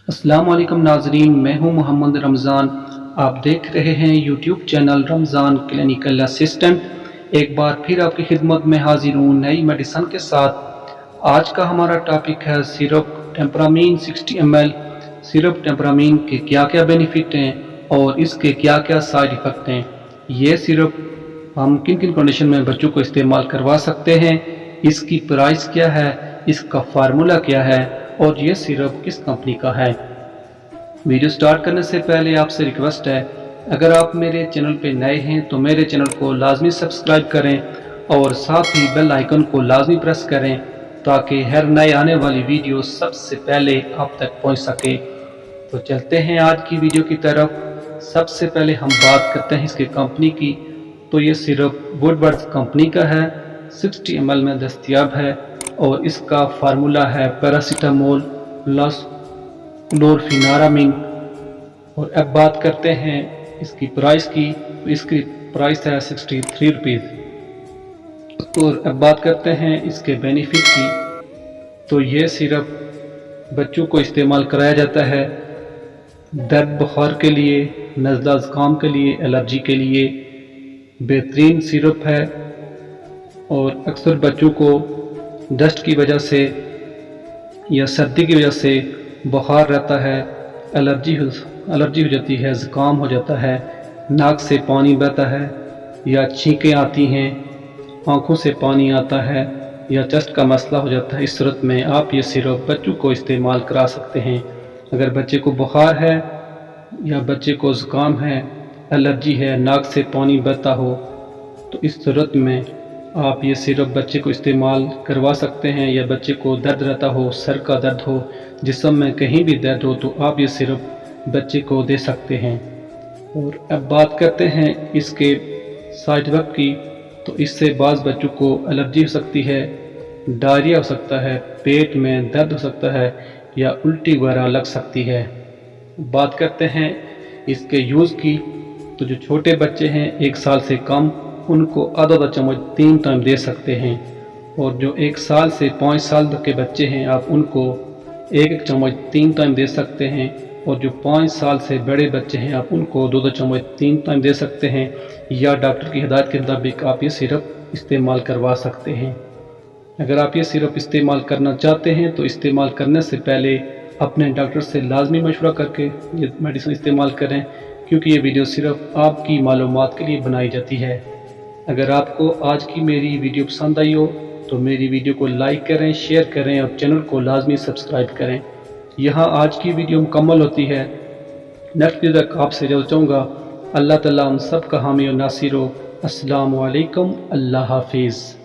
अस्सलाम वालेकुम नाजरीन, मैं हूं मोहम्मद रमज़ान। आप देख रहे हैं YouTube channel Ramzan clinical assistant. एक बार फिर आपकी खिदमत में हाजिर हूं नई मेडिसन के साथ। आज का हमारा टॉपिक है सिरप टेम्परामीन 60 ml। सिरप टेम्परामीन के क्या क्या बेनिफिट हैं और इसके क्या क्या साइड इफ़ेक्ट हैं। ये सिरप हम किन किन कंडीशन में बच्चों को इस्तेमाल करवा सकते हैं, इसकी प्राइस क्या है, इसका फार्मूला क्या है और ये सिरप किस कंपनी का है। वीडियो स्टार्ट करने से पहले आपसे रिक्वेस्ट है, अगर आप मेरे चैनल पे नए हैं तो मेरे चैनल को लाजमी सब्सक्राइब करें और साथ ही बेल आइकन को लाजमी प्रेस करें ताकि हर नए आने वाली वीडियो सबसे पहले आप तक पहुंच सके। तो चलते हैं आज की वीडियो की तरफ। सबसे पहले हम बात करते हैं इसके कंपनी की। तो ये सिरप वुडवर्थ कंपनी का है, 60 ml में दस्तयाब है और इसका फार्मूला है पैरासीटामोल प्लस क्लोरफेनारामिन। और अब बात करते हैं इसकी प्राइस की। तो इसकी प्राइस है 63 रुपीज़। और अब बात करते हैं इसके बेनिफिट की। तो ये सिरप बच्चों को इस्तेमाल कराया जाता है दर्द बुखार के लिए, नज़ला ज़ुकाम के लिए, एलर्जी के लिए बेहतरीन सिरप है। और अक्सर बच्चों को डस्ट की वजह से या सर्दी की वजह से बुखार रहता है, एलर्जी हो जाती है, ज़ुकाम हो जाता है, नाक से पानी बहता है या छींकें आती हैं, आँखों से पानी आता है या चेस्ट का मसला हो जाता है। इस सूरत में आप ये सिरप बच्चों को इस्तेमाल करा सकते हैं। अगर बच्चे को बुखार है या बच्चे को ज़ुकाम है, एलर्जी है, नाक से पानी बहता हो, तो इस सूरत में आप ये सिरप बच्चे को इस्तेमाल करवा सकते हैं। या बच्चे को दर्द रहता हो, सर का दर्द हो, जिस्म में कहीं भी दर्द हो, तो आप ये सिरप बच्चे को दे सकते हैं। और अब बात करते हैं इसके साइड इफ़ेक्ट की। तो इससे बाज़ बच्चों को एलर्जी हो सकती है, डायरिया हो सकता है, पेट में दर्द हो सकता है या उल्टी वगैरह लग सकती है। बात करते हैं इसके यूज़ की। तो जो छोटे बच्चे हैं 1 साल से कम, उनको आधा चम्मच 3 टाइम दे सकते हैं। और जो 1 साल से 5 साल तक के बच्चे हैं, आप उनको 1 चम्मच 3 टाइम दे सकते हैं। और जो 5 साल से बड़े बच्चे हैं, आप उनको 2 चम्मच 3 टाइम दे सकते हैं। या डॉक्टर की हिदायत के मुताबिक आप ये सिरप इस्तेमाल करवा सकते हैं। अगर आप ये सिरप इस्तेमाल करना चाहते हैं तो इस्तेमाल करने से पहले अपने डॉक्टर से लाजमी मशवरा करके ये मेडिसिन इस्तेमाल करें, क्योंकि ये वीडियो सिर्फ आपकी मालूमात के लिए बनाई जाती है। अगर आपको आज की मेरी वीडियो पसंद आई हो तो मेरी वीडियो को लाइक करें, शेयर करें और चैनल को लाजमी सब्सक्राइब करें। यहाँ आज की वीडियो मुकम्मल होती है। नेक्स्ट वीडियो तक आपसे इजाज़त चाहूँगा। अल्लाह ताला हम सब का हामी और नासिर हो। अस्सलामु अलैकुम, अल्लाह हाफिज़।